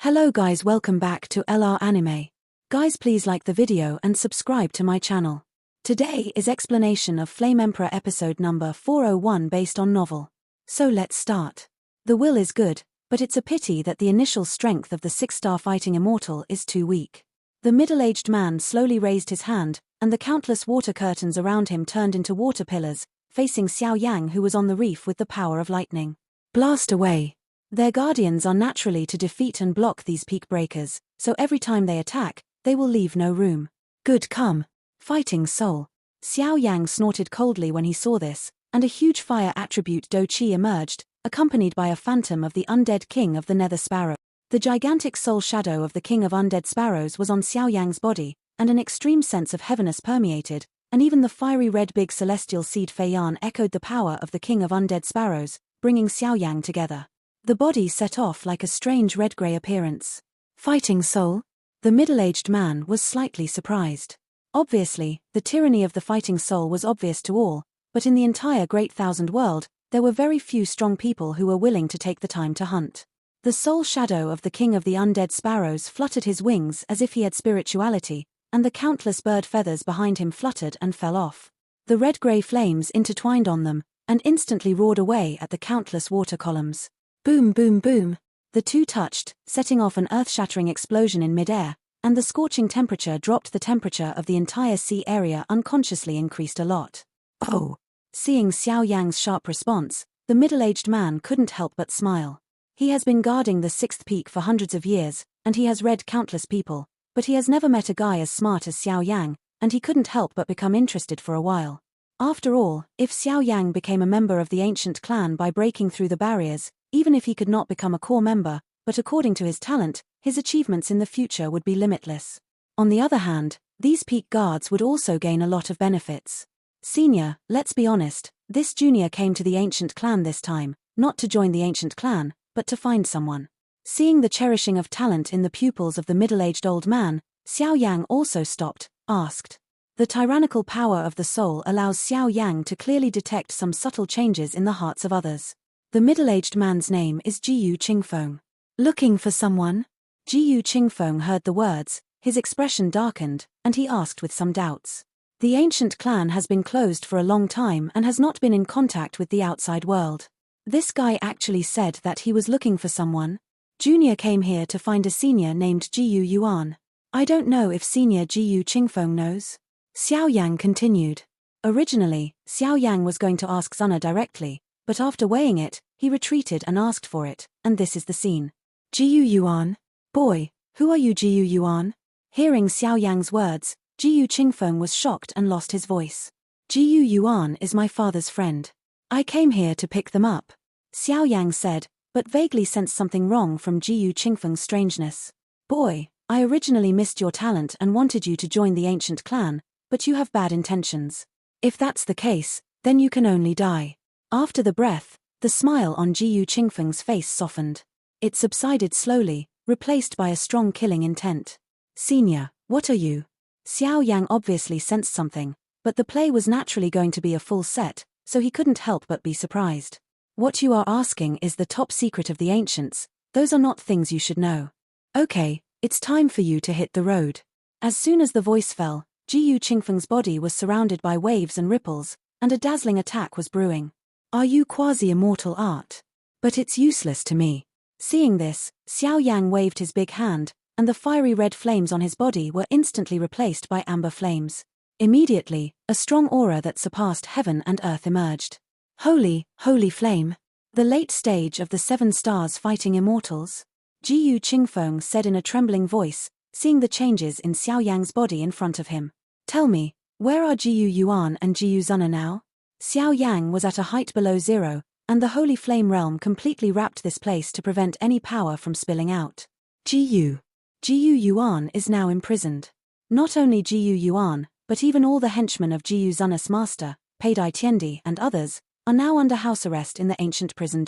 Hello guys, welcome back to LR Anime. Guys, please like the video and subscribe to my channel. Today is explanation of Flame Emperor episode number 401 based on novel. So let's start. The will is good, but it's a pity that the initial strength of the 6-star fighting immortal is too weak. The middle-aged man slowly raised his hand, and the countless water curtains around him turned into water pillars, facing Xiao Yan, who was on the reef with the power of lightning. Blast away! Their guardians are naturally to defeat and block these peak breakers, so every time they attack, they will leave no room. Good come. Fighting soul. Xiao Yang snorted coldly when he saw this, and a huge fire attribute Do Chi emerged, accompanied by a phantom of the undead king of the Nether Sparrow. The gigantic soul shadow of the king of undead sparrows was on Xiao Yang's body, and an extreme sense of heaviness permeated, and even the fiery red big celestial seed Fei Yan echoed the power of the king of undead sparrows, bringing Xiao Yang together. The body set off like a strange red-grey appearance. Fighting soul? The middle-aged man was slightly surprised. Obviously, the tyranny of the fighting soul was obvious to all, but in the entire Great Thousand World, there were very few strong people who were willing to take the time to hunt. The soul shadow of the king of the undead sparrows fluttered his wings as if he had spirituality, and the countless bird feathers behind him fluttered and fell off. The red-grey flames intertwined on them, and instantly roared away at the countless water columns. Boom boom boom. The two touched, setting off an earth-shattering explosion in mid-air, and the scorching temperature dropped. The temperature of the entire sea area unconsciously increased a lot. Oh! Seeing Xiao Yang's sharp response, the middle-aged man couldn't help but smile. He has been guarding the 6th peak for hundreds of years, and he has read countless people, but he has never met a guy as smart as Xiao Yang, and he couldn't help but become interested for a while. After all, if Xiao Yang became a member of the ancient clan by breaking through the barriers, even if he could not become a core member, but according to his talent, his achievements in the future would be limitless. On the other hand, these peak guards would also gain a lot of benefits. Senior, let's be honest, this junior came to the ancient clan this time, not to join the ancient clan, but to find someone. Seeing the cherishing of talent in the pupils of the middle-aged old man, Xiao Yang also stopped, asked. The tyrannical power of the soul allows Xiao Yang to clearly detect some subtle changes in the hearts of others. The middle-aged man's name is Jiyu Qingfeng. Looking for someone? Jiyu Qingfeng heard the words, his expression darkened, and he asked with some doubts. The ancient clan has been closed for a long time and has not been in contact with the outside world. This guy actually said that he was looking for someone. Junior came here to find a senior named Jiyu Yuan. I don't know if senior Jiyu Qingfeng knows. Xiao Yang continued. Originally, Xiao Yang was going to ask Zuna directly, but after weighing it, he retreated and asked for it, and this is the scene. Jiyu Yuan? Boy, who are you, Jiyu Yuan? Hearing Xiao Yang's words, Jiyu Qingfeng was shocked and lost his voice. Jiyu Yuan is my father's friend. I came here to pick them up, Xiao Yang said, but vaguely sensed something wrong from Jiyu Qingfeng's strangeness. Boy, I originally missed your talent and wanted you to join the ancient clan, but you have bad intentions. If that's the case, then you can only die. After the breath, the smile on Jiyu Qingfeng's face softened. It subsided slowly, replaced by a strong killing intent. Senior, what are you? Xiao Yang obviously sensed something, but the play was naturally going to be a full set, so he couldn't help but be surprised. What you are asking is the top secret of the ancients, those are not things you should know. Okay, it's time for you to hit the road. As soon as the voice fell, Jiyu Qingfeng's body was surrounded by waves and ripples, and a dazzling attack was brewing. Are you quasi-immortal art? But it's useless to me. Seeing this, Xiao Yang waved his big hand, and the fiery red flames on his body were instantly replaced by amber flames. Immediately, a strong aura that surpassed heaven and earth emerged. Holy, holy flame! The late stage of the 7 stars fighting immortals? Jiyu Qingfeng said in a trembling voice, seeing the changes in Xiao Yang's body in front of him. Tell me, where are Jiyu Yuan and Jiyu Zuna now? Xiao Yang was at a height below zero, and the holy flame realm completely wrapped this place to prevent any power from spilling out. Jiyu Yuan is now imprisoned. Not only Jiyu Yuan, but even all the henchmen of Jiyu Zuna's master, Peidai Tiandi and others, are now under house arrest in the ancient prison.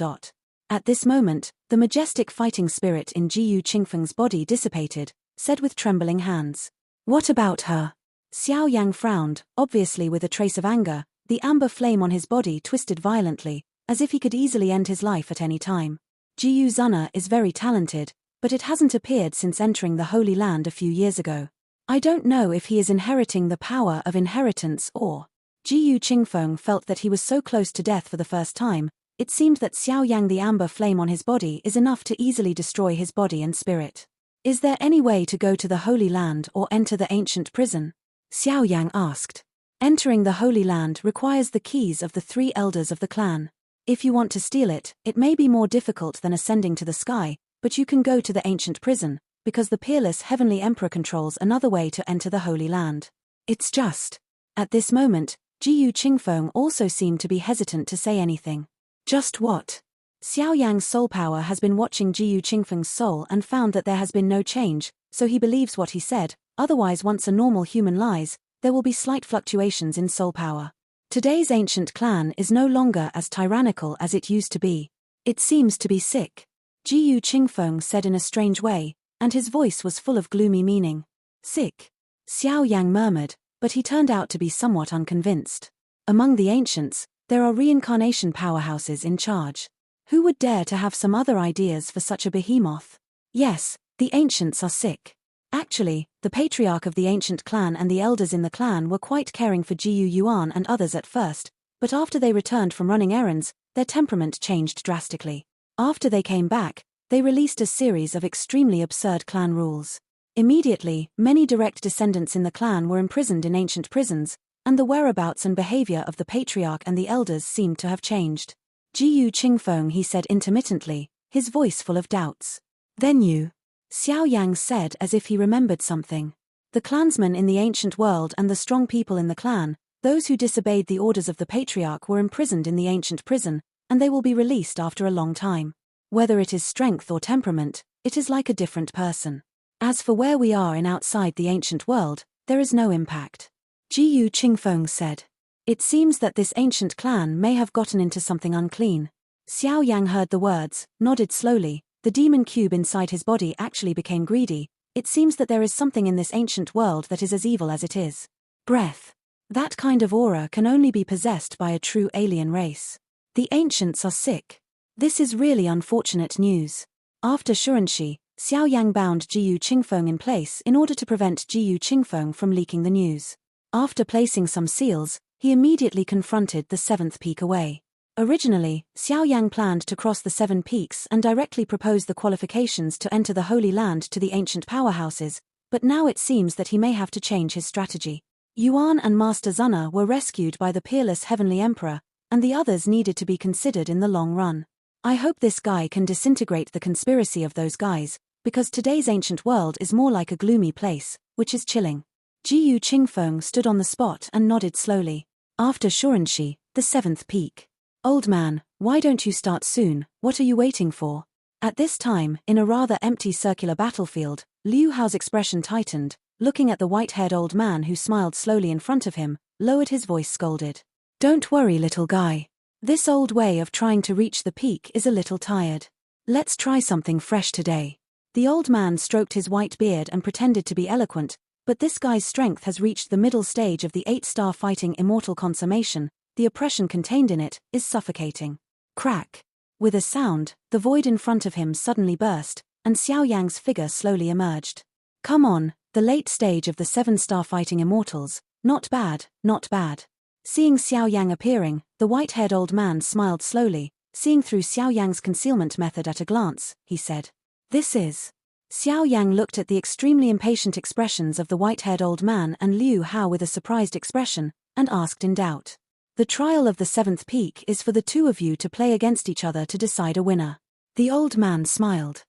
At this moment, the majestic fighting spirit in Jiyu Qingfeng's body dissipated, said with trembling hands. What about her? Xiao Yang frowned, obviously with a trace of anger. The amber flame on his body twisted violently, as if he could easily end his life at any time. Jiyu Zuna is very talented, but it hasn't appeared since entering the Holy Land a few years ago. I don't know if he is inheriting the power of inheritance or... Jiyu Qingfeng felt that he was so close to death for the first time. It seemed that Xiao Yang, the amber flame on his body, is enough to easily destroy his body and spirit. Is there any way to go to the Holy Land or enter the ancient prison? Xiao Yang asked. Entering the Holy Land requires the keys of the 3 elders of the clan. If you want to steal it, it may be more difficult than ascending to the sky, but you can go to the ancient prison, because the peerless Heavenly Emperor controls another way to enter the Holy Land. It's just... At this moment, Jiyu Qingfeng also seemed to be hesitant to say anything. Just what? Xiao Yang's soul power has been watching Jiyu Qingfeng's soul and found that there has been no change, so he believes what he said. Otherwise, once a normal human lies, there will be slight fluctuations in soul power. Today's ancient clan is no longer as tyrannical as it used to be. It seems to be sick. Jiyu Qingfeng said in a strange way, and his voice was full of gloomy meaning. Sick? Xiao Yang murmured, but he turned out to be somewhat unconvinced. Among the ancients, there are reincarnation powerhouses in charge. Who would dare to have some other ideas for such a behemoth? Yes, the ancients are sick. Actually, the patriarch of the ancient clan and the elders in the clan were quite caring for Jiyu Yuan and others at first, but after they returned from running errands, their temperament changed drastically. After they came back, they released a series of extremely absurd clan rules. Immediately, many direct descendants in the clan were imprisoned in ancient prisons, and the whereabouts and behavior of the patriarch and the elders seemed to have changed. Jiyu Qingfeng, he said intermittently, his voice full of doubts. Then you... Xiao Yang said as if he remembered something. The clansmen in the ancient world and the strong people in the clan, those who disobeyed the orders of the patriarch, were imprisoned in the ancient prison, and they will be released after a long time. Whether it is strength or temperament, it is like a different person. As for where we are in outside the ancient world, there is no impact. Jiyu Qingfeng said. It seems that this ancient clan may have gotten into something unclean. Xiao Yang heard the words, nodded slowly. The demon cube inside his body actually became greedy. It seems that there is something in this ancient world that is as evil as it is. Breath. That kind of aura can only be possessed by a true alien race. The ancients are sick. This is really unfortunate news. After Shurenshi, Xiao Yang bound Jiyu Qingfeng in place in order to prevent Jiyu Qingfeng from leaking the news. After placing some seals, he immediately confronted the 7th peak away. Originally, Xiao Yang planned to cross the 7 peaks and directly propose the qualifications to enter the Holy Land to the ancient powerhouses, but now it seems that he may have to change his strategy. Yuan and Master Zunna were rescued by the peerless Heavenly Emperor, and the others needed to be considered in the long run. I hope this guy can disintegrate the conspiracy of those guys, because today's ancient world is more like a gloomy place, which is chilling. Jiyu Qingfeng stood on the spot and nodded slowly. After Shurenshi, the 7th peak. Old man, why don't you start soon? What are you waiting for? At this time, in a rather empty circular battlefield, Liu Hao's expression tightened, looking at the white-haired old man who smiled slowly in front of him, lowered his voice, scolded. Don't worry, little guy. This old way of trying to reach the peak is a little tired. Let's try something fresh today. The old man stroked his white beard and pretended to be eloquent, but this guy's strength has reached the middle stage of the 8-star fighting immortal consummation. The oppression contained in it is suffocating. Crack. With a sound, the void in front of him suddenly burst, and Xiao Yang's figure slowly emerged. Come on, the late stage of the 7-star fighting immortals. Not bad, not bad. Seeing Xiao Yang appearing, the white-haired old man smiled slowly. Seeing through Xiao Yang's concealment method at a glance, he said. This is... Xiao Yang looked at the extremely impatient expressions of the white-haired old man and Liu Hao with a surprised expression, and asked in doubt. The trial of the 7th peak is for the two of you to play against each other to decide a winner. The old man smiled.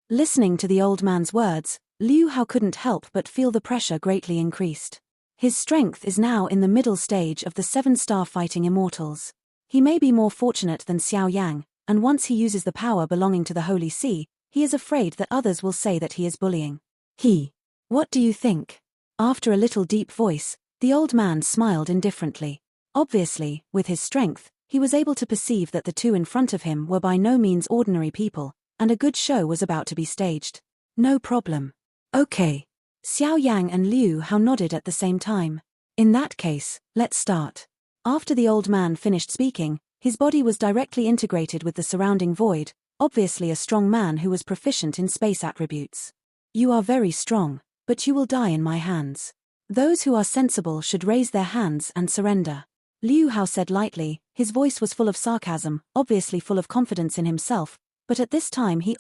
Listening to the old man's words, Liu Hao couldn't help but feel the pressure greatly increased. His strength is now in the middle stage of the 7-star fighting immortals. He may be more fortunate than Xiao Yang, and once he uses the power belonging to the Holy See, he is afraid that others will say that he is bullying. What do you think? After a little deep voice, the old man smiled indifferently. Obviously, with his strength, he was able to perceive that the two in front of him were by no means ordinary people, and a good show was about to be staged. No problem. Okay. Xiao Yang and Liu Hao nodded at the same time. In that case, let's start. After the old man finished speaking, his body was directly integrated with the surrounding void, obviously a strong man who was proficient in space attributes. You are very strong, but you will die in my hands. Those who are sensible should raise their hands and surrender. Liu Hao said lightly, his voice was full of sarcasm, obviously full of confidence in himself, but at this time he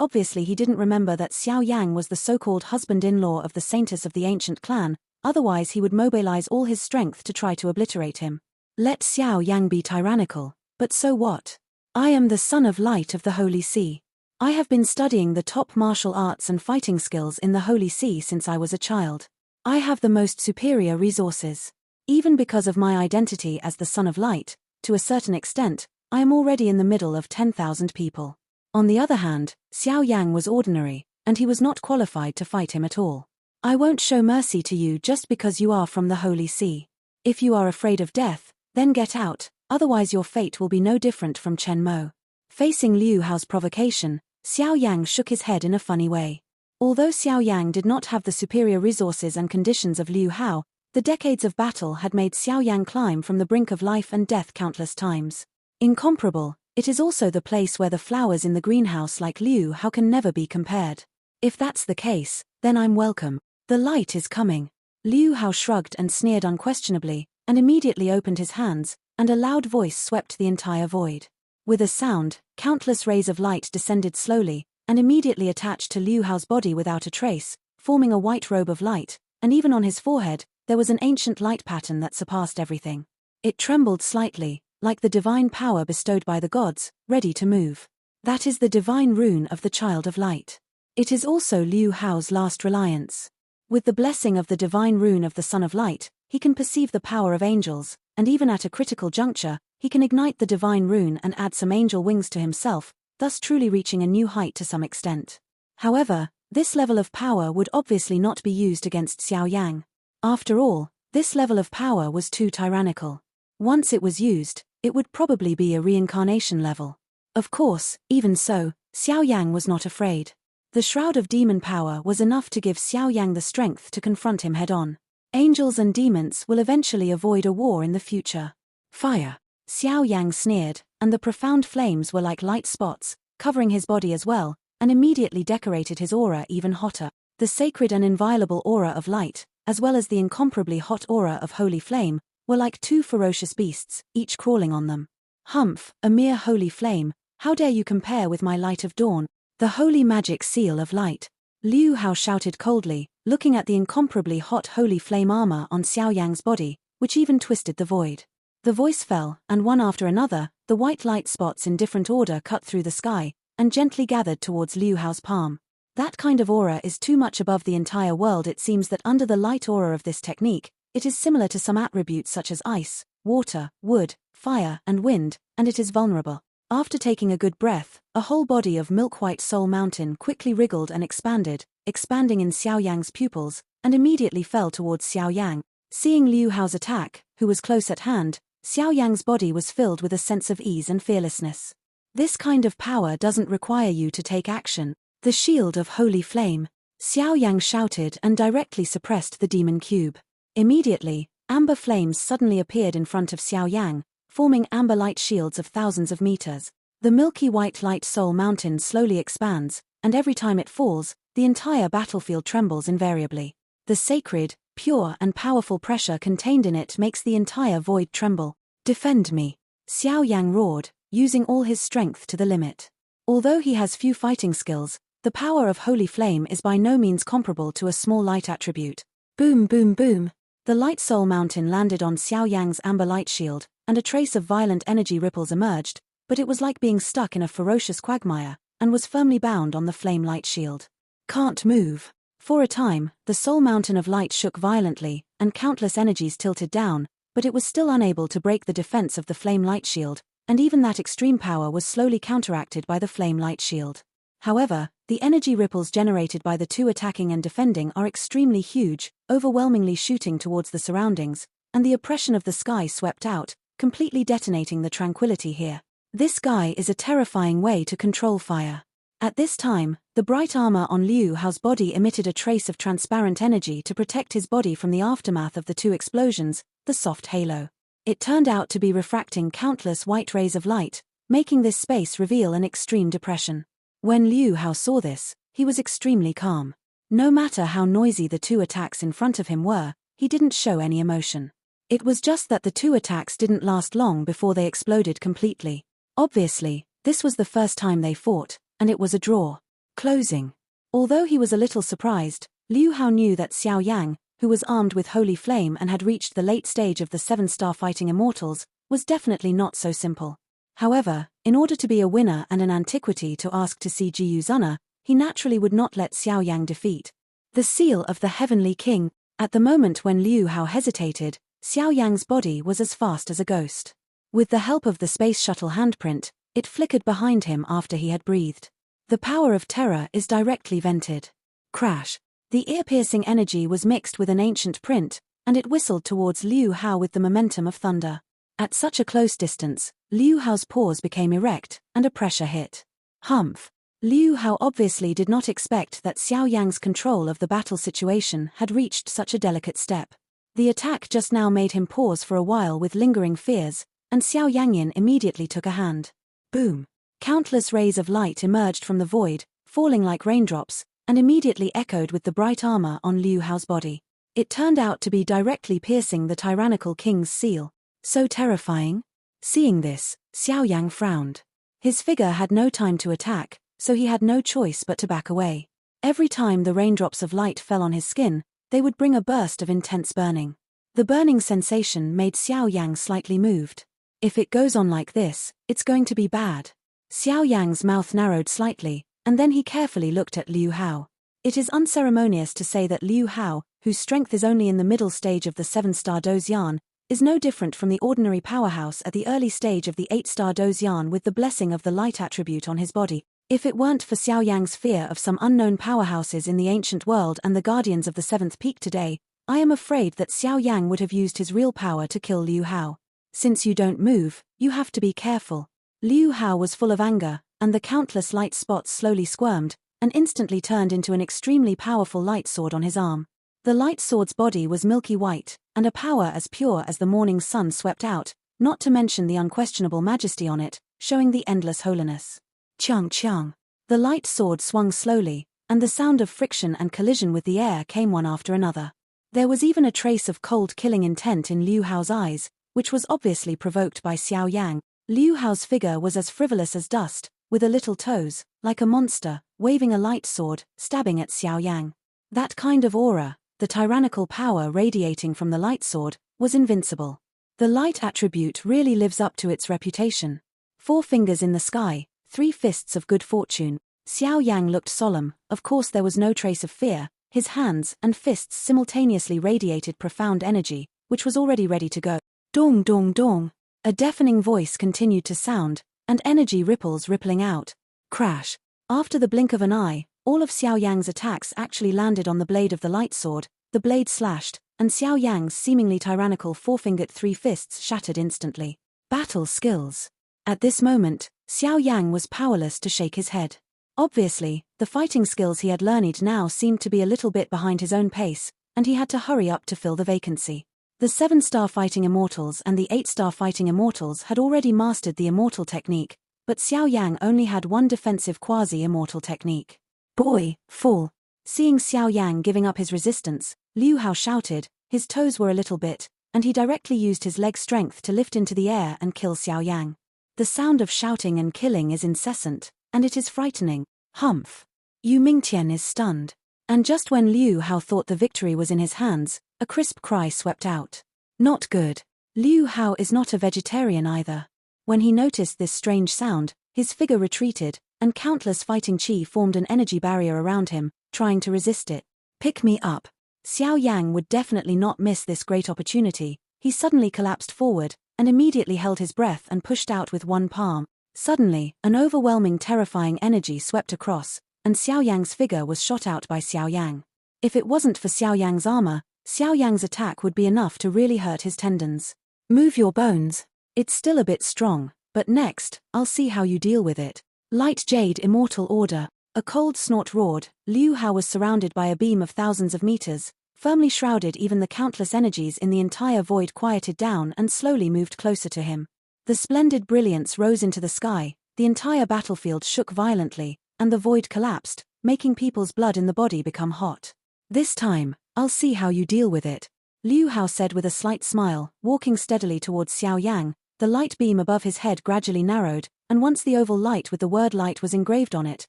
didn't remember that Xiao Yang was the so-called husband-in-law of the saintess of the ancient clan, otherwise he would mobilize all his strength to try to obliterate him. Let Xiao Yang be tyrannical, but so what? I am the son of light of the Holy See. I have been studying the top martial arts and fighting skills in the Holy See since I was a child. I have the most superior resources. Even because of my identity as the son of light, to a certain extent, I am already in the middle of 10,000 people. On the other hand, Xiao Yang was ordinary, and he was not qualified to fight him at all. I won't show mercy to you just because you are from the Holy See. If you are afraid of death, then get out, otherwise your fate will be no different from Chen Mo. Facing Liu Hao's provocation, Xiao Yang shook his head in a funny way. Although Xiao Yang did not have the superior resources and conditions of Liu Hao, the decades of battle had made Xiao Yang climb from the brink of life and death countless times. Incomparable, it is also the place where the flowers in the greenhouse like Liu Hao can never be compared. If that's the case, then I'm welcome. The light is coming. Liu Hao shrugged and sneered unquestionably, and immediately opened his hands, and a loud voice swept the entire void. With a sound, countless rays of light descended slowly, and immediately attached to Liu Hao's body without a trace, forming a white robe of light, and even on his forehead, there was an ancient light pattern that surpassed everything. It trembled slightly, like the divine power bestowed by the gods, ready to move. That is the divine rune of the Child of Light. It is also Liu Hao's last reliance. With the blessing of the divine rune of the Son of Light, he can perceive the power of angels, and even at a critical juncture, he can ignite the divine rune and add some angel wings to himself, thus truly reaching a new height to some extent. However, this level of power would obviously not be used against Xiao Yang. After all, this level of power was too tyrannical. Once it was used, it would probably be a reincarnation level. Of course, even so, Xiao Yang was not afraid. The shroud of demon power was enough to give Xiao Yang the strength to confront him head-on. Angels and demons will eventually avoid a war in the future. Fire! Xiao Yang sneered, and the profound flames were like light spots, covering his body as well, and immediately decorated his aura even hotter. The sacred and inviolable aura of light, as well as the incomparably hot aura of holy flame, were like two ferocious beasts, each crawling on them. Humph, a mere holy flame, how dare you compare with my light of dawn, the holy magic seal of light? Liu Hao shouted coldly, looking at the incomparably hot holy flame armor on Xiao Yang's body, which even twisted the void. The voice fell, and one after another, the white light spots in different order cut through the sky, and gently gathered towards Liu Hao's palm. That kind of aura is too much above the entire world. It seems that under the light aura of this technique, it is similar to some attributes such as ice, water, wood, fire, and wind, and it is vulnerable. After taking a good breath, a whole body of milk-white soul mountain quickly wriggled and expanded, expanding in Xiao Yang's pupils, and immediately fell towards Xiao Yang. Seeing Liu Hao's attack, who was close at hand, Xiao Yang's body was filled with a sense of ease and fearlessness. This kind of power doesn't require you to take action. The shield of holy flame. Xiao Yang shouted and directly suppressed the demon cube. Immediately, amber flames suddenly appeared in front of Xiao Yang, forming amber light shields of thousands of meters. The milky white light soul mountain slowly expands, and every time it falls, the entire battlefield trembles invariably. The sacred, pure and powerful pressure contained in it makes the entire void tremble. Defend me! Xiao Yang roared, using all his strength to the limit. Although he has few fighting skills, the power of holy flame is by no means comparable to a small light attribute. Boom boom boom! The light soul mountain landed on Xiao Yang's amber light shield, and a trace of violent energy ripples emerged, but it was like being stuck in a ferocious quagmire, and was firmly bound on the flame light shield. Can't move. For a time, the soul mountain of light shook violently, and countless energies tilted down, but it was still unable to break the defense of the flame light shield, and even that extreme power was slowly counteracted by the flame light shield. However, the energy ripples generated by the two attacking and defending are extremely huge, overwhelmingly shooting towards the surroundings, and the oppression of the sky swept out, completely detonating the tranquility here. This sky is a terrifying way to control fire. At this time, the bright armor on Liu Hao's body emitted a trace of transparent energy to protect his body from the aftermath of the two explosions, the soft halo. It turned out to be refracting countless white rays of light, making this space reveal an extreme depression. When Liu Hao saw this, he was extremely calm. No matter how noisy the two attacks in front of him were, he didn't show any emotion. It was just that the two attacks didn't last long before they exploded completely. Obviously, this was the first time they fought, and it was a draw. Closing. Although he was a little surprised, Liu Hao knew that Xiao Yang, who was armed with Holy Flame and had reached the late stage of the 7-star fighting immortals, was definitely not so simple. However, in order to be a winner and an antiquity to ask to see Jiyu Zunna, he naturally would not let Xiao Yang defeat the seal of the Heavenly King. At the moment when Liu Hao hesitated, Xiao Yang's body was as fast as a ghost. With the help of the space shuttle handprint, it flickered behind him after he had breathed. The power of terror is directly vented. Crash. The ear-piercing energy was mixed with an ancient print, and it whistled towards Liu Hao with the momentum of thunder. At such a close distance, Liu Hao's paws became erect, and a pressure hit. Humph. Liu Hao obviously did not expect that Xiao Yang's control of the battle situation had reached such a delicate step. The attack just now made him pause for a while with lingering fears, and Xiao Yanyin immediately took a hand. Boom. Countless rays of light emerged from the void, falling like raindrops, and immediately echoed with the bright armor on Liu Hao's body. It turned out to be directly piercing the tyrannical king's seal. So terrifying. Seeing this, Xiao Yang frowned. His figure had no time to attack, so he had no choice but to back away. Every time the raindrops of light fell on his skin, they would bring a burst of intense burning. The burning sensation made Xiao Yang slightly moved. If it goes on like this, it's going to be bad. Xiao Yang's mouth narrowed slightly, and then he carefully looked at Liu Hao. It is unceremonious to say that Liu Hao, whose strength is only in the middle stage of the 7-star Dozyan, is no different from the ordinary powerhouse at the early stage of the 8-star Dozyan with the blessing of the light attribute on his body. If it weren't for Xiao Yang's fear of some unknown powerhouses in the ancient world and the guardians of the 7th peak today, I am afraid that Xiao Yang would have used his real power to kill Liu Hao. Since you don't move, you have to be careful. Liu Hao was full of anger, and the countless light spots slowly squirmed, and instantly turned into an extremely powerful light sword on his arm. The light sword's body was milky white, and a power as pure as the morning sun swept out, not to mention the unquestionable majesty on it, showing the endless holiness. Chiang chiang. The light sword swung slowly, and the sound of friction and collision with the air came one after another. There was even a trace of cold killing intent in Liu Hao's eyes, which was obviously provoked by Xiao Yang. Liu Hao's figure was as frivolous as dust, with a little toes, like a monster, waving a light sword, stabbing at Xiao Yang. That kind of aura, the tyrannical power radiating from the light sword, was invincible. The light attribute really lives up to its reputation. 4 fingers in the sky, 3 fists of good fortune. Xiao Yang looked solemn. Of course there was no trace of fear. His hands and fists simultaneously radiated profound energy, which was already ready to go. Dong dong dong. A deafening voice continued to sound, and energy ripples rippling out. Crash. After the blink of an eye, all of Xiao Yang's attacks actually landed on the blade of the light sword. The blade slashed, and Xiao Yang's seemingly tyrannical 4-fingered 3 fists shattered instantly. Battle skills. At this moment, Xiao Yang was powerless to shake his head. Obviously, the fighting skills he had learned now seemed to be a little bit behind his own pace, and he had to hurry up to fill the vacancy. The 7-star fighting immortals and the 8-star fighting immortals had already mastered the immortal technique, but Xiao Yang only had one defensive quasi-immortal technique. Boy, fall. Seeing Xiao Yang giving up his resistance, Liu Hao shouted. His toes were a little bit, and he directly used his leg strength to lift into the air and kill Xiao Yang. The sound of shouting and killing is incessant, and it is frightening. Humph. Yu Mingtian is stunned. And just when Liu Hao thought the victory was in his hands, a crisp cry swept out. Not good. Liu Hao is not a vegetarian either. When he noticed this strange sound, his figure retreated, and countless fighting chi formed an energy barrier around him, trying to resist it. Pick me up. Xiao Yang would definitely not miss this great opportunity. He suddenly collapsed forward, and immediately held his breath and pushed out with one palm. Suddenly, an overwhelming terrifying energy swept across, and Xiao Yang's figure was shot out by Xiao Yang. If it wasn't for Xiao Yang's armor, Xiao Yang's attack would be enough to really hurt his tendons. Move your bones. It's still a bit strong, but next, I'll see how you deal with it. Light Jade Immortal Order. A cold snort roared. Liu Hao was surrounded by a beam of thousands of meters, firmly shrouded. Even the countless energies in the entire void quieted down and slowly moved closer to him. The splendid brilliance rose into the sky, the entire battlefield shook violently, and the void collapsed, making people's blood in the body become hot. This time, I'll see how you deal with it, Liu Hao said with a slight smile, walking steadily towards Xiao Yang. The light beam above his head gradually narrowed, and once the oval light with the word light was engraved on it,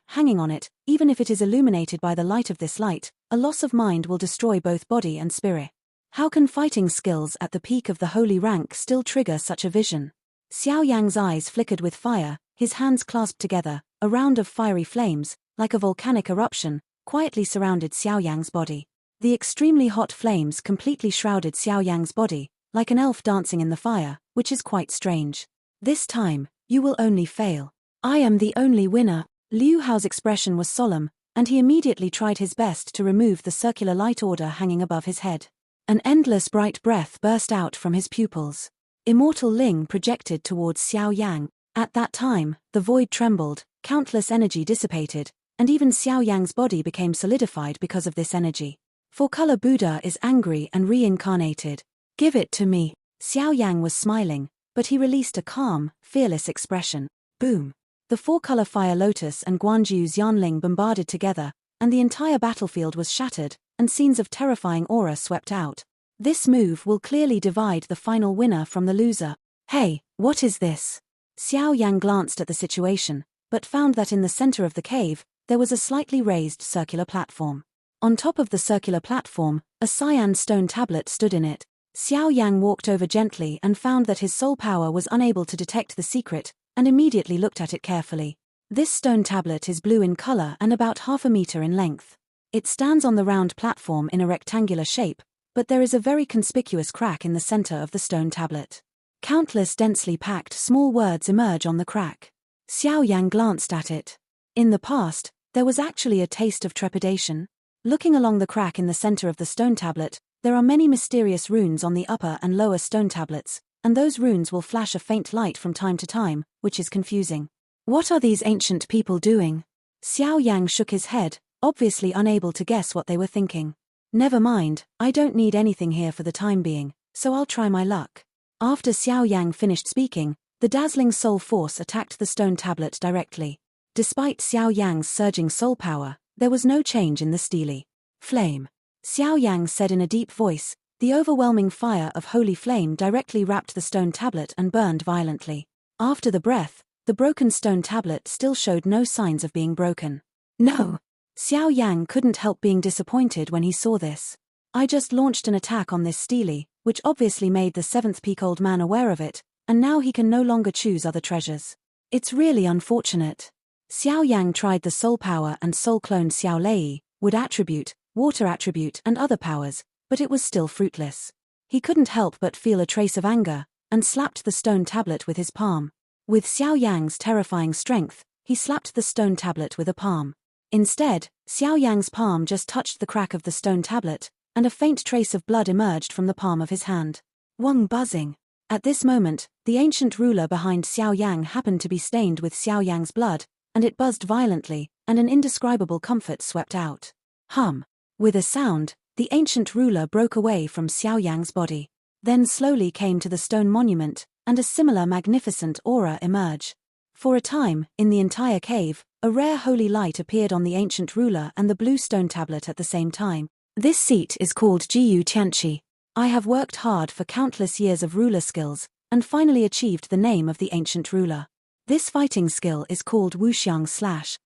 hanging on it, even if it is illuminated by the light of this light, a loss of mind will destroy both body and spirit. How can fighting skills at the peak of the holy rank still trigger such a vision? Xiao Yang's eyes flickered with fire, his hands clasped together, a round of fiery flames, like a volcanic eruption, quietly surrounded Xiao Yang's body. The extremely hot flames completely shrouded Xiao Yang's body, like an elf dancing in the fire, which is quite strange. This time, you will only fail. I am the only winner. Liu Hao's expression was solemn, and he immediately tried his best to remove the circular light order hanging above his head. An endless bright breath burst out from his pupils. Immortal Ling projected towards Xiao Yang. At that time, the void trembled, countless energy dissipated, and even Xiao Yang's body became solidified because of this energy. Four-color Buddha is angry and reincarnated. Give it to me. Xiao Yang was smiling, but he released a calm, fearless expression. Boom. The four-color Fire Lotus and Guanju's Yanling bombarded together, and the entire battlefield was shattered, and scenes of terrifying aura swept out. This move will clearly divide the final winner from the loser. Hey, what is this? Xiao Yang glanced at the situation, but found that in the center of the cave, there was a slightly raised circular platform. On top of the circular platform, a cyan stone tablet stood in it. Xiao Yang walked over gently and found that his soul power was unable to detect the secret, and immediately looked at it carefully. This stone tablet is blue in color and about half a meter in length. It stands on the round platform in a rectangular shape, but there is a very conspicuous crack in the center of the stone tablet. Countless densely packed small words emerge on the crack. Xiao Yang glanced at it. In the past, there was actually a taste of trepidation. Looking along the crack in the center of the stone tablet, there are many mysterious runes on the upper and lower stone tablets, and those runes will flash a faint light from time to time, which is confusing. What are these ancient people doing? Xiao Yang shook his head, obviously unable to guess what they were thinking. Never mind, I don't need anything here for the time being, so I'll try my luck. After Xiao Yang finished speaking, the dazzling soul force attacked the stone tablet directly. Despite Xiao Yang's surging soul power, there was no change in the steely flame. Xiao Yang said in a deep voice, the overwhelming fire of holy flame directly wrapped the stone tablet and burned violently. After the breath, the broken stone tablet still showed no signs of being broken. No! Xiao Yang couldn't help being disappointed when he saw this. I just launched an attack on this steely, which obviously made the 7th peak old man aware of it, and now he can no longer choose other treasures. It's really unfortunate. Xiao Yang tried the soul power and soul clone Xiao Lei, wood attribute, water attribute and other powers, but it was still fruitless. He couldn't help but feel a trace of anger, and slapped the stone tablet with his palm. With Xiao Yang's terrifying strength, he slapped the stone tablet with a palm. Instead, Xiao Yang's palm just touched the crack of the stone tablet, and a faint trace of blood emerged from the palm of his hand. Wang buzzing. At this moment, the ancient ruler behind Xiao Yang happened to be stained with Xiao Yang's blood, and it buzzed violently, and an indescribable comfort swept out. Hum. With a sound, the ancient ruler broke away from Xiao Yang's body. Then slowly came to the stone monument, and a similar magnificent aura emerged. For a time, in the entire cave, a rare holy light appeared on the ancient ruler and the blue stone tablet at the same time. This seat is called Jiyu Tianqi. I have worked hard for countless years of ruler skills, and finally achieved the name of the ancient ruler. This fighting skill is called Wuxiang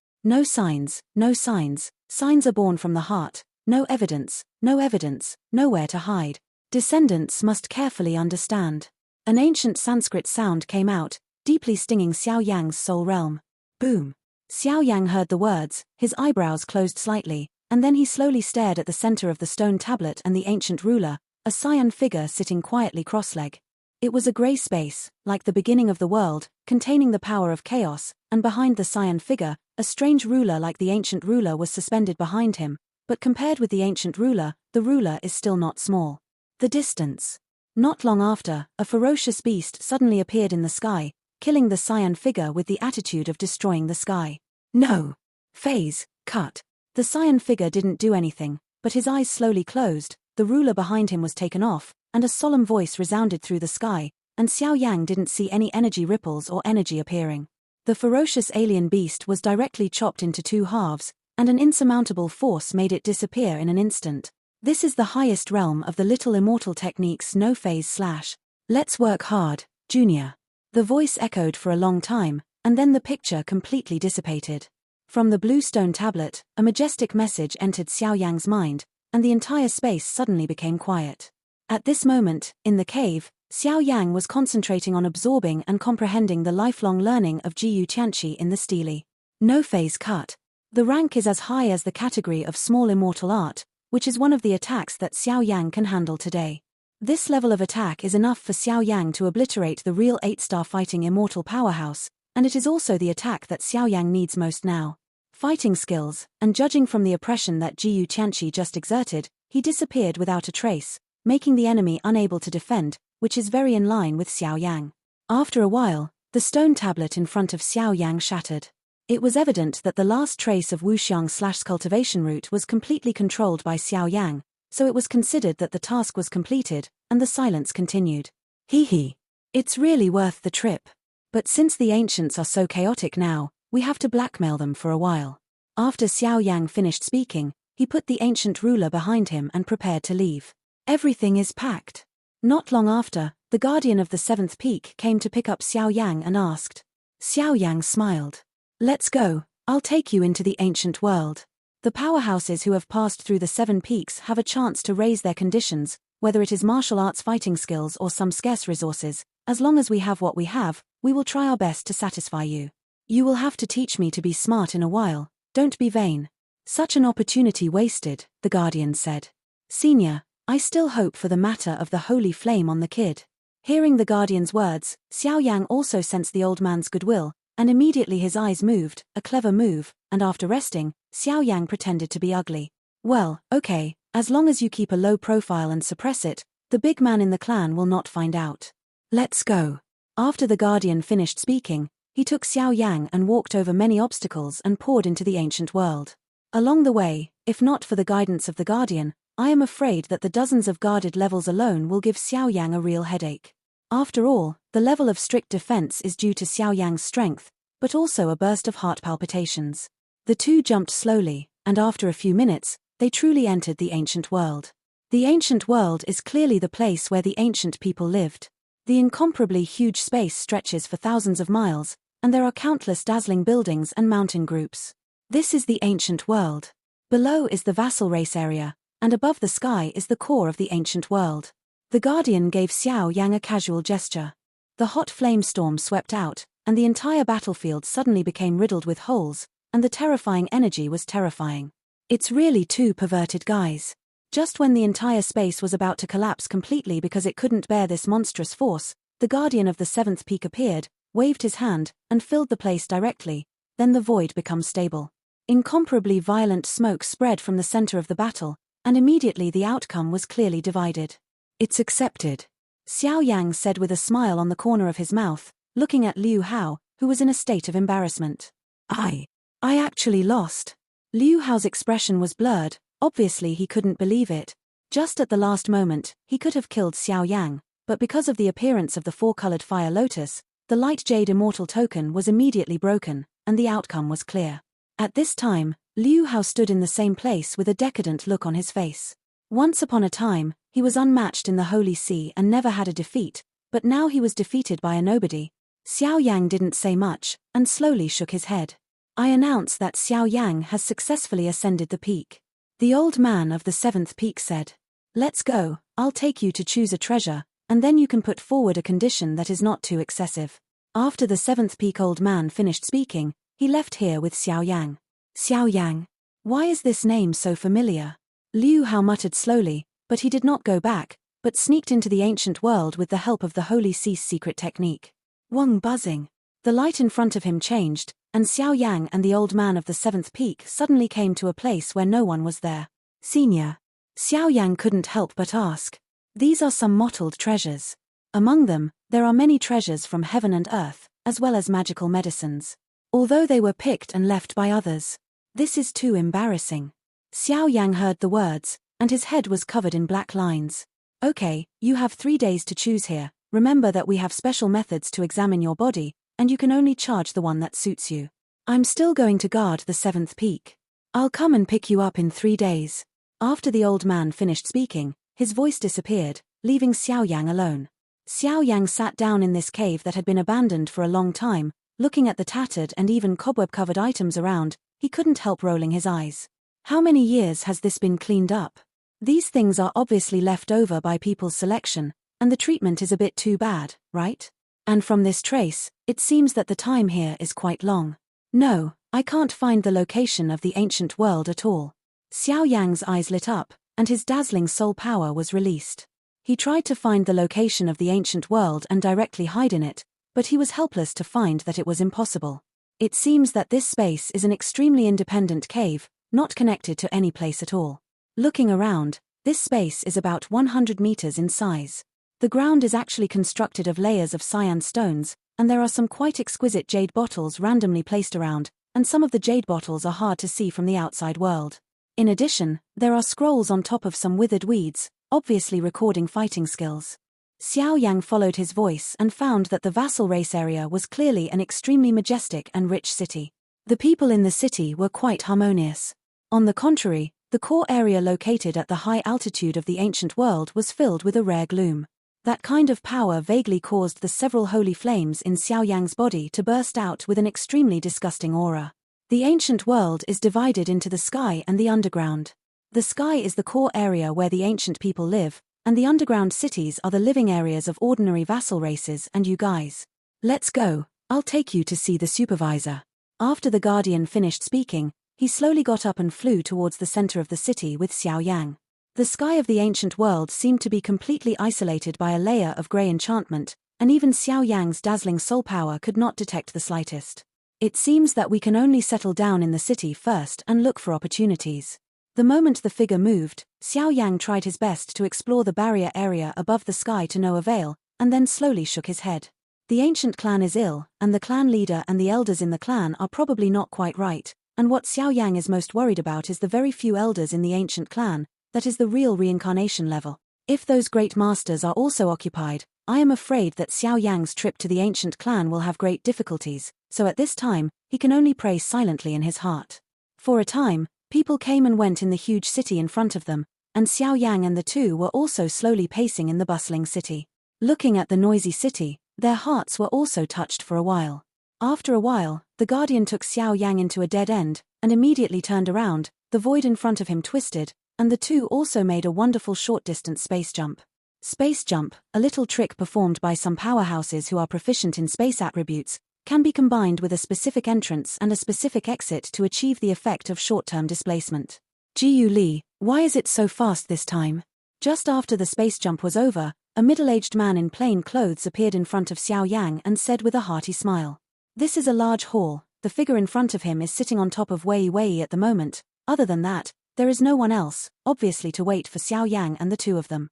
/ no signs, no signs, signs are born from the heart, no evidence, nowhere to hide. Descendants must carefully understand. An ancient Sanskrit sound came out, deeply stinging Xiao Yang's soul realm. Boom. Xiao Yang heard the words, his eyebrows closed slightly, and then he slowly stared at the center of the stone tablet and the ancient ruler, a cyan figure sitting quietly cross-legged. It was a gray space, like the beginning of the world, containing the power of chaos, and behind the cyan figure, a strange ruler like the ancient ruler was suspended behind him, but compared with the ancient ruler, the ruler is still not small. The distance. Not long after, a ferocious beast suddenly appeared in the sky, killing the cyan figure with the attitude of destroying the sky. No. Phase, cut. The cyan figure didn't do anything, but his eyes slowly closed, the ruler behind him was taken off, and a solemn voice resounded through the sky, and Xiao Yang didn't see any energy ripples or energy appearing. The ferocious alien beast was directly chopped into two halves, and an insurmountable force made it disappear in an instant. This is the highest realm of the little immortal techniques no phase / let's work hard, Junior. The voice echoed for a long time, and then the picture completely dissipated. From the blue stone tablet, a majestic message entered Xiao Yang's mind, and the entire space suddenly became quiet. At this moment, in the cave, Xiao Yang was concentrating on absorbing and comprehending the lifelong learning of Jiyu Tianqi in the stele. No phase cut. The rank is as high as the category of small immortal art, which is one of the attacks that Xiao Yang can handle today. This level of attack is enough for Xiao Yang to obliterate the real 8-star fighting immortal powerhouse, and it is also the attack that Xiao Yang needs most now. Fighting skills, and judging from the oppression that Jiyu Tianqi just exerted, he disappeared without a trace, making the enemy unable to defend, which is very in line with Xiao Yang. After a while, the stone tablet in front of Xiao Yang shattered. It was evident that the last trace of Wuxiang / cultivation route was completely controlled by Xiao Yang, so it was considered that the task was completed, and the silence continued. Hee. It's really worth the trip. But since the ancients are so chaotic now, we have to blackmail them for a while. After Xiao Yang finished speaking, he put the ancient ruler behind him and prepared to leave. Everything is packed. Not long after, the guardian of the 7th peak came to pick up Xiao Yang and asked. Xiao Yang smiled. Let's go, I'll take you into the ancient world. The powerhouses who have passed through the 7 peaks have a chance to raise their conditions, whether it is martial arts fighting skills or some scarce resources. As long as we have what we have, we will try our best to satisfy you. You will have to teach me to be smart in a while, don't be vain. Such an opportunity wasted, the guardian said. Senior, I still hope for the matter of the holy flame on the kid. Hearing the guardian's words, Xiao Yang also sensed the old man's goodwill, and immediately his eyes moved, a clever move, and after resting, Xiao Yang pretended to be ugly. Well, okay, as long as you keep a low profile and suppress it, the big man in the clan will not find out. Let's go. After the guardian finished speaking, he took Xiao Yang and walked over many obstacles and poured into the ancient world. Along the way, if not for the guidance of the guardian, I am afraid that the dozens of guarded levels alone will give Xiao Yang a real headache. After all, the level of strict defense is due to Xiao Yang's strength, but also a burst of heart palpitations. The two jumped slowly, and after a few minutes, they truly entered the ancient world. The ancient world is clearly the place where the ancient people lived. The incomparably huge space stretches for thousands of miles, and there are countless dazzling buildings and mountain groups. This is the ancient world. Below is the vassal race area, and above the sky is the core of the ancient world. The guardian gave Xiao Yang a casual gesture. The hot flame storm swept out, and the entire battlefield suddenly became riddled with holes, and the terrifying energy was terrifying. It's really two perverted guys. Just when the entire space was about to collapse completely because it couldn't bear this monstrous force, the guardian of the 7th peak appeared, waved his hand, and filled the place directly. Then the void becomes stable. Incomparably violent smoke spread from the center of the battle, and immediately the outcome was clearly divided. It's accepted. Xiao Yang said with a smile on the corner of his mouth, looking at Liu Hao, who was in a state of embarrassment. I actually lost. Liu Hao's expression was blurred, obviously he couldn't believe it. Just at the last moment, he could have killed Xiao Yang, but because of the appearance of the 4-colored fire lotus, the light jade immortal token was immediately broken, and the outcome was clear. At this time, Liu Hao stood in the same place with a decadent look on his face. Once upon a time, he was unmatched in the Holy See and never had a defeat, but now he was defeated by a nobody. Xiao Yang didn't say much, and slowly shook his head. I announce that Xiao Yang has successfully ascended the peak. The old man of the 7th peak said. Let's go, I'll take you to choose a treasure, and then you can put forward a condition that is not too excessive. After the 7th peak old man finished speaking, he left here with Xiao Yang. Xiao Yang. Why is this name so familiar? Liu Hao muttered slowly, but he did not go back, but sneaked into the ancient world with the help of the Holy Cease secret technique. Wong buzzing. The light in front of him changed, and Xiao Yang and the old man of the 7th peak suddenly came to a place where no one was there. Senior. Xiao Yang couldn't help but ask. These are some mottled treasures. Among them, there are many treasures from heaven and earth, as well as magical medicines. Although they were picked and left by others. This is too embarrassing. Xiao Yang heard the words, and his head was covered in black lines. Okay, you have 3 days to choose here. Remember that we have special methods to examine your body, and you can only charge the one that suits you. I'm still going to guard the 7th peak. I'll come and pick you up in 3 days. After the old man finished speaking, his voice disappeared, leaving Xiao Yang alone. Xiao Yang sat down in this cave that had been abandoned for a long time, looking at the tattered and even cobweb-covered items around. He couldn't help rolling his eyes. How many years has this been cleaned up? These things are obviously left over by people's selection, and the treatment is a bit too bad, right? And from this trace, it seems that the time here is quite long. No, I can't find the location of the ancient world at all. Xiao Yang's eyes lit up, and his dazzling soul power was released. He tried to find the location of the ancient world and directly hide in it, but he was helpless to find that it was impossible. It seems that this space is an extremely independent cave, not connected to any place at all. Looking around, this space is about 100 meters in size. The ground is actually constructed of layers of cyan stones, and there are some quite exquisite jade bottles randomly placed around, and some of the jade bottles are hard to see from the outside world. In addition, there are scrolls on top of some withered weeds, obviously recording fighting skills. Xiao Yang followed his voice and found that the vassal race area was clearly an extremely majestic and rich city. The people in the city were quite harmonious. On the contrary, the core area located at the high altitude of the ancient world was filled with a rare gloom. That kind of power vaguely caused the several holy flames in Xiao Yang's body to burst out with an extremely disgusting aura. The ancient world is divided into the sky and the underground. The sky is the core area where the ancient people live, and the underground cities are the living areas of ordinary vassal races and you guys. Let's go, I'll take you to see the supervisor. After the guardian finished speaking, he slowly got up and flew towards the center of the city with Xiao Yang. The sky of the ancient world seemed to be completely isolated by a layer of grey enchantment, and even Xiao Yang's dazzling soul power could not detect the slightest. It seems that we can only settle down in the city first and look for opportunities. The moment the figure moved, Xiao Yang tried his best to explore the barrier area above the sky to no avail, and then slowly shook his head. The ancient clan is ill, and the clan leader and the elders in the clan are probably not quite right, and what Xiao Yang is most worried about is the very few elders in the ancient clan. That is the real reincarnation level. If those great masters are also occupied, I am afraid that Xiao Yang's trip to the ancient clan will have great difficulties, so at this time, he can only pray silently in his heart. For a time, people came and went in the huge city in front of them, and Xiao Yang and the two were also slowly pacing in the bustling city. Looking at the noisy city, their hearts were also touched for a while. After a while, the guardian took Xiao Yang into a dead end, and immediately turned around. The void in front of him twisted, and the two also made a wonderful short-distance space jump. Space jump, a little trick performed by some powerhouses who are proficient in space attributes, can be combined with a specific entrance and a specific exit to achieve the effect of short-term displacement. Jiu Li, why is it so fast this time? Just after the space jump was over, a middle-aged man in plain clothes appeared in front of Xiao Yang and said with a hearty smile. This is a large hall, the figure in front of him is sitting on top of Wei Wei at the moment. Other than that, there is no one else, obviously to wait for Xiao Yang and the two of them.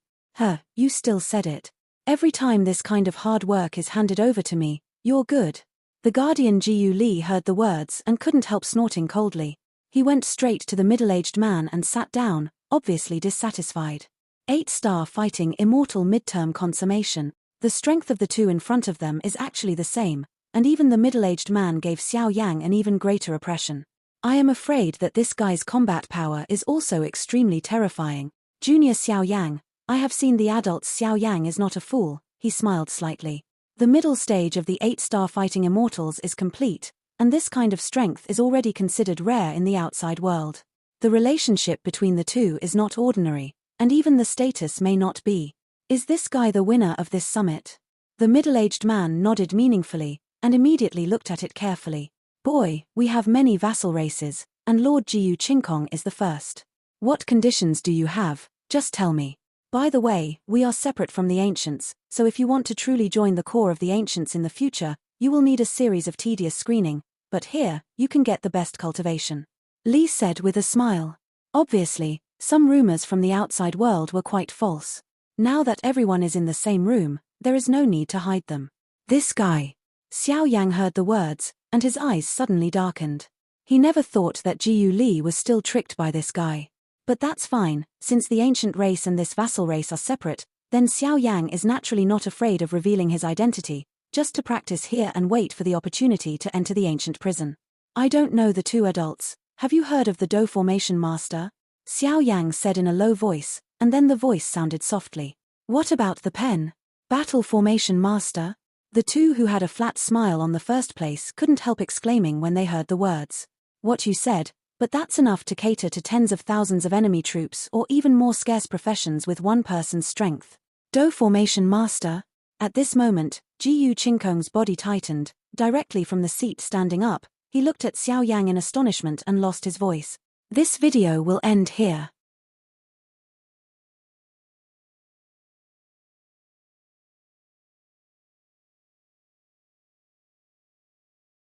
You still said it. Every time this kind of hard work is handed over to me, you're good. The guardian Jiu Li heard the words and couldn't help snorting coldly. He went straight to the middle-aged man and sat down, obviously dissatisfied. 8-star fighting immortal midterm consummation. The strength of the two in front of them is actually the same, and even the middle-aged man gave Xiao Yang an even greater oppression. I am afraid that this guy's combat power is also extremely terrifying. Junior Xiao Yang, I have seen the adult Xiao Yang is not a fool, he smiled slightly. The middle stage of the 8-star fighting immortals is complete, and this kind of strength is already considered rare in the outside world. The relationship between the two is not ordinary, and even the status may not be. Is this guy the winner of this summit? The middle-aged man nodded meaningfully, and immediately looked at it carefully. Boy, we have many vassal races, and Lord Jiu Qingkong is the first. What conditions do you have? Just tell me. By the way, we are separate from the ancients, so if you want to truly join the core of the ancients in the future, you will need a series of tedious screening, but here, you can get the best cultivation. Li said with a smile. Obviously, some rumors from the outside world were quite false. Now that everyone is in the same room, there is no need to hide them. This guy. Xiao Yang heard the words, and his eyes suddenly darkened. He never thought that Jiu Li was still tricked by this guy. But that's fine, since the ancient race and this vassal race are separate, then Xiao Yang is naturally not afraid of revealing his identity, just to practice here and wait for the opportunity to enter the ancient prison. I don't know the two adults. Have you heard of the Do Formation Master? Xiao Yang said in a low voice, and then the voice sounded softly. What about the pen? Battle Formation Master? The two who had a flat smile on the first place couldn't help exclaiming when they heard the words. What you said, but that's enough to cater to tens of thousands of enemy troops or even more scarce professions with one person's strength. Do Formation Master? At this moment, Jiyu Qingkong's body tightened. Directly from the seat standing up, he looked at Xiao Yang in astonishment and lost his voice. This video will end here.